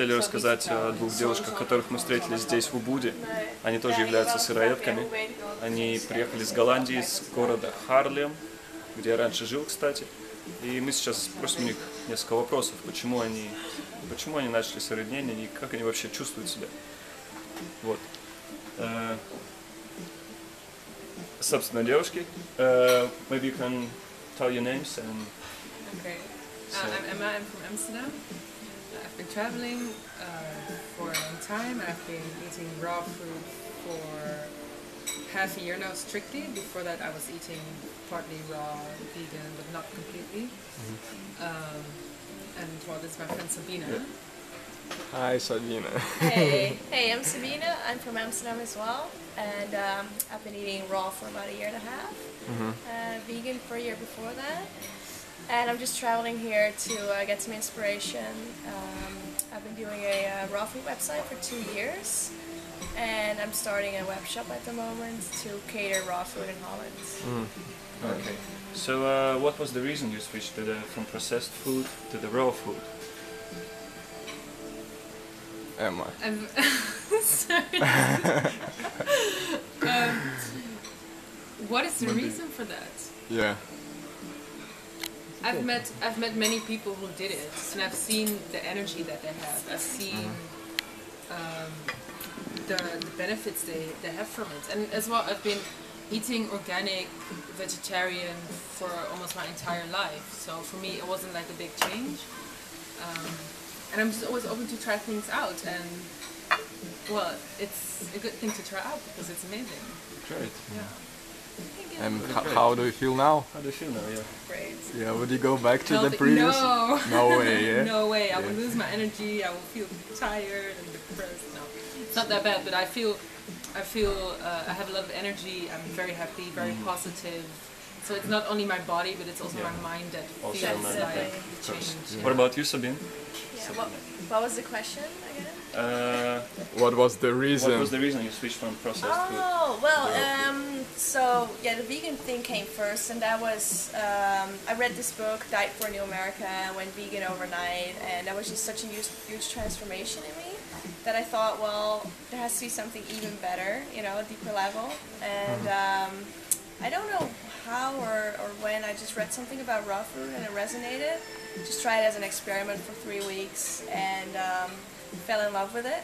хотели рассказать о двух девушках, которых мы встретили здесь, в Убуде. Они тоже являются сыроедками. Они приехали из Голландии, из города Харлем, где я раньше жил, кстати. И мы сейчас спросим у них несколько вопросов, почему они начали сыроеднение и как они вообще чувствуют себя. Вот. Собственно, девушки, maybe you can tell your names and... Okay. I'm Emma, I'm from Amsterdam. I've been traveling for a long time. I've been eating raw food for half a year now strictly. Before that I was eating partly raw, vegan, but not completely. And well, this is my friend Sabina. Yeah. Hi Sabina. Hey, I'm Sabina. I'm from Amsterdam as well, and I've been eating raw for about a year and a half. Vegan for a year before that, and I'm just traveling here to get some inspiration. I've been doing a raw food website for 2 years, and I'm starting a web shop at the moment to cater raw food in Holland. Okay. So what was the reason you switched from processed food to the raw food? Emma. Sorry. What is the reason for that? Yeah. I've met many people who did it, and I've seen the energy that they have. I've seen the benefits they have from it, and as well, I've been eating organic, vegetarian for almost my entire life. So for me, it wasn't like a big change. And I'm just always open to try things out, and well, it's a good thing to try out because it's amazing. Great. Yeah. And how do you feel now? How do you feel now? Yeah. Great. Yeah, would you go back to the Healthy. previous? No. No way, yeah? No way. I will lose my energy. I will feel tired and depressed. No, it's not that bad, but I feel I have a lot of energy. I'm very happy, very positive. So it's not only my body, but it's also my mind that Also feels mind, like course. change. What about you, Sabine? Yeah, what was the question again? What was the reason? What was the reason you switched from processed food? Oh, well, so yeah, the vegan thing came first, and that was, I read this book, Diet for a New America, and went vegan overnight, and that was just such a huge transformation in me that I thought, well, there has to be something even better, you know, a deeper level, and I don't know how or when, I just read something about raw food and it resonated. Just tried it as an experiment for 3 weeks and fell in love with it.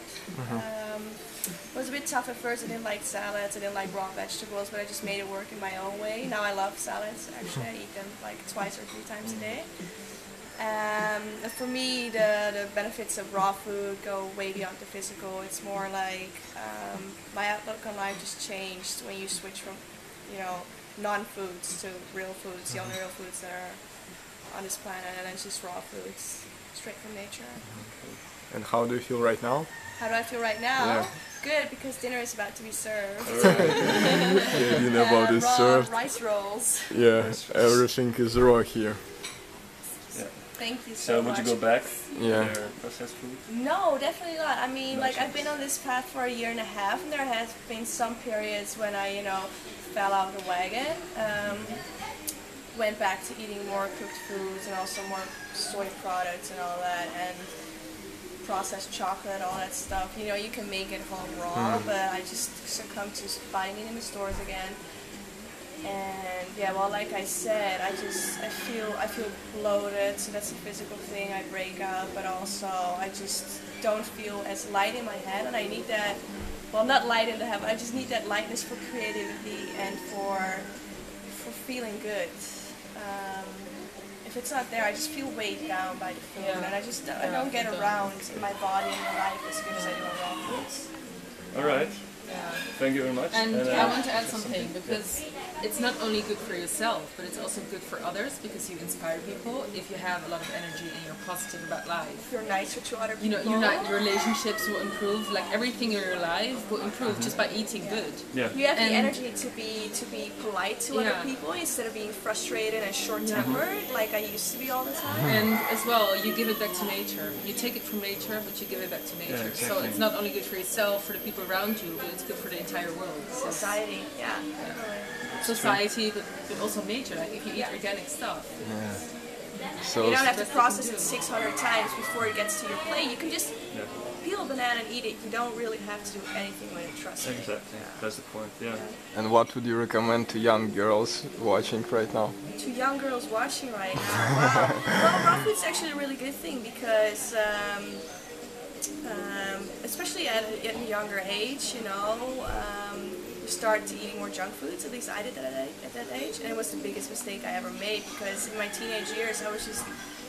It was a bit tough at first. I didn't like salads, I didn't like raw vegetables, but I just made it work in my own way. Now I love salads, actually. I eat them like 2 or 3 times a day. For me, the benefits of raw food go way beyond the physical. It's more like my outlook on life just changed when you switch from, you know, non-foods to real foods, the only real foods that are on this planet, and it's just raw foods, straight from nature. And how do you feel right now? How do I feel right now? Yeah. Good, because dinner is about to be served. Yeah, you know about this raw served. rice rolls. Yeah, everything is raw here. Thank you So so much. would you go back Yeah. to processed food? No, definitely not. I mean, like, I've been on this path for a year and a half, and there has been some periods when I, you know, fell out of the wagon. Went back to eating more cooked foods and also more soy products and all that, and processed chocolate, all that stuff. You know, you can make it home raw, but I just succumbed to buying it in the stores again. And yeah, well, like I said, I feel bloated, so that's a physical thing. I break out, but also I just don't feel as light in my head, and I need that. Well, not light in the head, but I just need that lightness for creativity and for feeling good. If it's not there, I just feel weighed down by the food, and I don't get around in my body and my life as good as I do on raw foods. All right. Thank you very much. And I want to add something, because it's not only good for yourself, but it's also good for others, because you inspire people. If you have a lot of energy and you're positive about life, You're nicer to other people. you know, your relationships will improve. Like, everything in your life will improve just by eating good. Yeah. You have the And- energy to be polite to other people instead of being frustrated and short-tempered like I used to be all the time. And as well, you give it back to nature. You take it from nature, but you give it back to nature. exactly. So it's not only good for yourself, for the people around you, but it's good for the entire world. So Society, yeah. society, but also nature. Like, if you eat organic stuff. So You don't have to Best you process can it do. 600 times before it gets to your plate. You can just peel a banana and eat it. You don't really have to do anything with it, trust me. Exactly. That's the point. Yeah. And what would you recommend to young girls watching right now? To young girls watching right now, wow. Well, raw food's actually a really good thing because, especially at a younger age, you know, you start eating more junk foods. At least I did that at that age, and it was the biggest mistake I ever made because in my teenage years, I was just,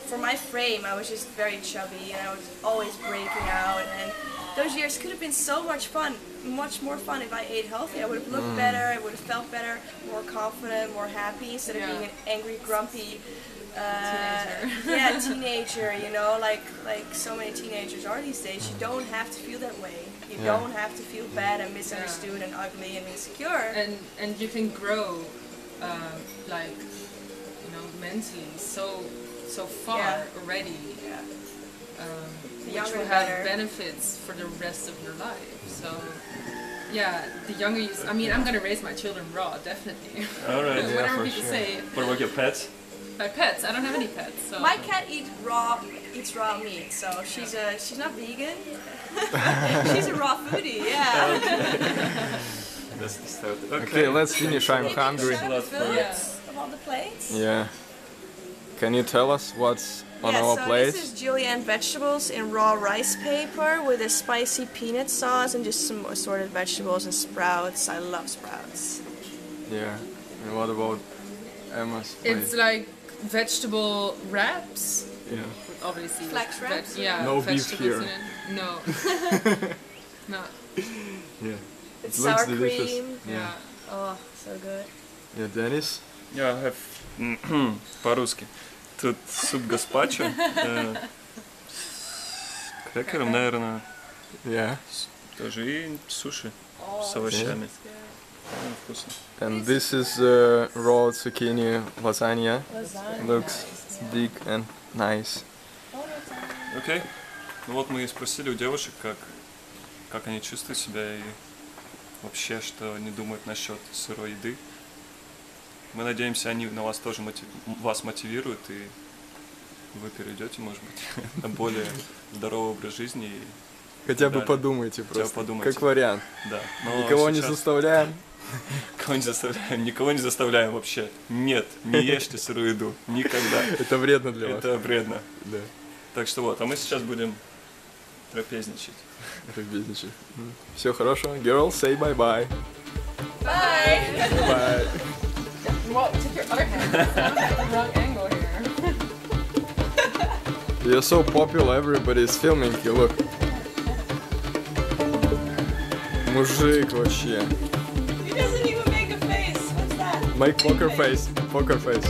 for my frame, I was just very chubby and I was always breaking out. And those years could have been so much fun, much more fun if I ate healthy. I would have looked better, I would have felt better, more confident, more happy instead of being an angry, grumpy teenager, you know, like so many teenagers are these days. You don't have to feel that way. You don't have to feel bad and misunderstood and ugly and insecure. And you can grow, like, you know, mentally so far already. Yeah. The Which younger will the have better. benefits for the rest of your life. So, yeah, the younger you... I mean, I'm gonna raise my children raw, definitely. All right. Yeah, Whatever for people sure. say. What about your pets? My pets, I don't have any pets, so... My cat eats raw meat, so she's not vegan. She's a raw foodie, yeah. That's the start. Okay, let's finish. I'm hungry. Show the foods of all the plates. Yeah. Can you tell us what's on Yeah, our so plates? this is julienne vegetables in raw rice paper with a spicy peanut sauce and just some assorted vegetables and sprouts. I love sprouts. Yeah. And what about Emma's plate? It's like vegetable wraps. Yeah. Obviously. Flax with wraps? yeah, No beef vegetables here. in it. No. No. Yeah. With It looks sour delicious. cream. Yeah. Oh, so good. Yeah, Dennis? Yeah, I have по-русски. Тут суп гаспачо с крекером, наверное, Yeah. тоже и суши с овощами. Вкусно. And this is raw zucchini lasagna. Looks big and nice. Окей. Ну вот мы и спросили у девушек, как они чувствуют себя и вообще, что они думают насчет сырой еды. Мы надеемся, они на вас тоже вас мотивируют, и вы перейдете, может быть, на более здоровый образ жизни. И Хотя бы далее. подумайте Хотя бы просто, подумайте. как вариант. Да. Но Никого не сейчас заставляем. никого не заставляем вообще. Нет, не ешьте сырую еду. Никогда. Это вредно для вас. Это вредно. Да. Так что вот, а мы сейчас будем трапезничать. Трапезничать. Все хорошо. Girl, say bye-bye. Bye! Bye. Well, take your other hand. The wrong angle here. You're so popular, everybody's filming you, look. Мужик вообще. He doesn't even make a face. What's that? Make poker face. Poker face.